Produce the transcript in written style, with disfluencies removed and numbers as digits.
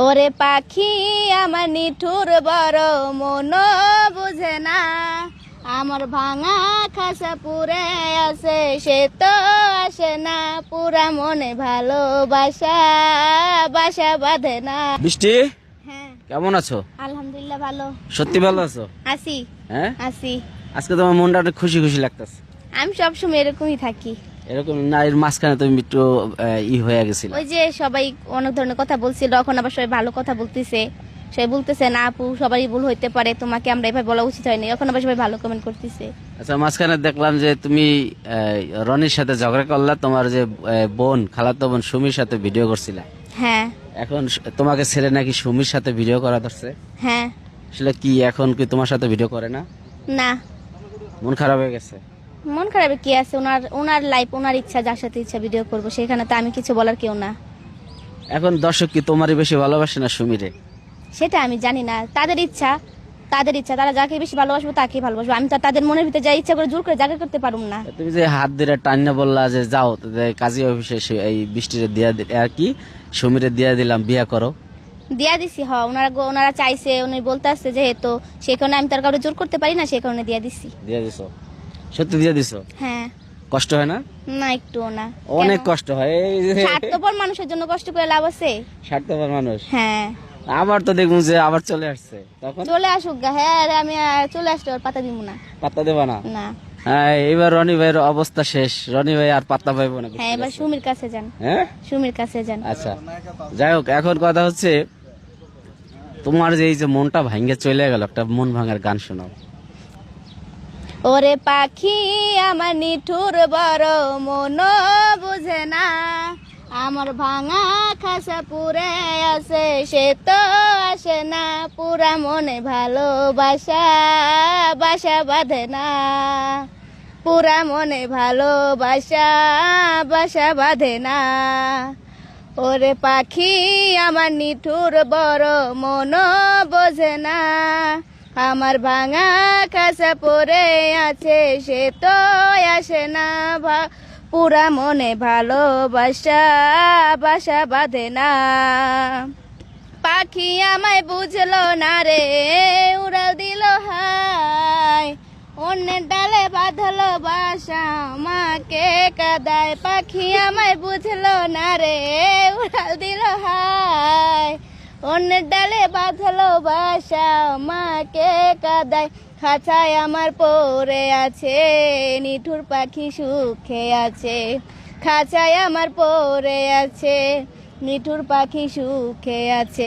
ওরে পাখি আমার নিঠুর বড় মন বুঝে না, আমার ভাঙা খাসা পুরে আছে সে তো আসে না, পুরা মনে ভালোবাসা বাসা বাঁধে না। বৃষ্টি, হ্যাঁ কেমন আছো? আলহামদুলিল্লাহ ভালো সত্যি ভালো আছো? আছি। হ্যাঁ, আছি। আজকে তোমার মনটা অনেক খুশি খুশি লাগতেছে। আমি সবসময় এরকমই থাকি। এরকম না, এর মাঝখানে তুমি একটু হয়ে গেছিল। ওই যে সবাই অনেক ধরনের কথা বলছিল, এখন আবার সবাই ভালো কথা বলতেছে। সবাই বলতেছে না আপু সবারই ভুল হইতে পারে, তোমাকে আমরা এভাবে বলা উচিত হয়নি। এখন আবার সবাই ভালো কমেন্ট করতেছে। আচ্ছা, মাঝখানে দেখলাম যে তুমি রনির সাথে ঝগড়া করলা, তোমার যে বোন, খালাতো বোন সুমির সাথে ভিডিও করছিলা। হ্যাঁ এখন তোমাকে ছেড়ে নাকি সুমির সাথে ভিডিও করা ধরছে। হ্যাঁ। আসলে কি এখন কি তোমার সাথে ভিডিও করে না? না, মন খারাপ হয়ে গেছে? মন খারাপে কি আছে? ওনার লাইফ, ওনার ইচ্ছা, যার সাথে ইচ্ছা ভিডিও করবো, সেখানে তো আমি কিছু বলার কেউ না। এখন দর্শক কি তোমারই বেশি ভালোবাসে না সুমিরে? সেটা আমি জানি না, তাদের ইচ্ছা। তারা যাকে বেশি ভালোবাসবো তাকে ভালোবাসবো। আমি তো আর তাদের মনের ভিতরে যা ইচ্ছা করে জোর করে জায়গা করতে পারবো না। তুমি যে হাত ধরে টান্না বললা যে যাও কাজী অফিসে এই বৃষ্টিরে দিয়া আর কি সুমিরে দিয়া দিলাম, বিয়া করো। দিয়া দিছি। ওনারা চাইছে, উনি বলতে আসছে যেহেতু, সেই কারণে আমি তার কাউকে জোর করতে পারি না, সেই কারণে দিয়া দিছি। দিয়া দিছো? সত্যি দিয়া দিছো? হ্যাঁ। কষ্ট হয় না? না, একটুও না। অনেক কষ্ট হয়। এই যে স্বার্থপর মানুষের জন্য কষ্ট করে লাভ আছে? স্বার্থপর মানুষ। হ্যাঁ। আবার তো দেখুন যে আবার চলে আসছে, তখন চলে আসুক গা। হ্যাঁ রে, আমি চলে আসতে আর পাতা দিব না। পাত্তা দেবা না? না। হ্যাঁ, এবার রনি ভাইয়ের অবস্থা শেষ। রনি ভাই আর পাত্তা পাইবো না। হ্যাঁ, এবার সুমির কাছে যান। হ্যাঁ, সুমির কাছে যান। আচ্ছা যাই হোক, এখন কথা হচ্ছে তোমার যে এই যে মনটা ভাঙ্গে চলে গেল, একটা মন ভাঙার গান শোনাও। ওরে পাখি আমার নিঠুর বড় মন বুঝে না, আমার ভাঙা খাসা পুরে আছে সে তো আসে না, পুরা মনে ভালোবাসা বাসা বাঁধে না, পুরা মনে ভালোবাসা বাসা বাঁধে না। ওরে পাখি আমার নিঠুর বড় মন বোঝে না, আমার ভাঙা খাসা পড়ে আছে সে তো আসে না, পুরা মনে ভালোবাসা বাসা বাঁধে না। পাখি আমায় বুঝলো না রে, উড়াল দিল হায়, অন্যের ডালে বাঁধলো বাসা আমাকে কাদায়। পাখি আমায় বুঝলো না রে, উড়াল দিল হায়, অন্যের ডালে বাঁধলো বাসা আমাকে কাদায়। খাঁচায় আমার পড়ে আছে, নিঠুর পাখি সুখে আছে। খাঁচায় আমার পড়ে আছে, নিঠুর পাখি সুখে আছে।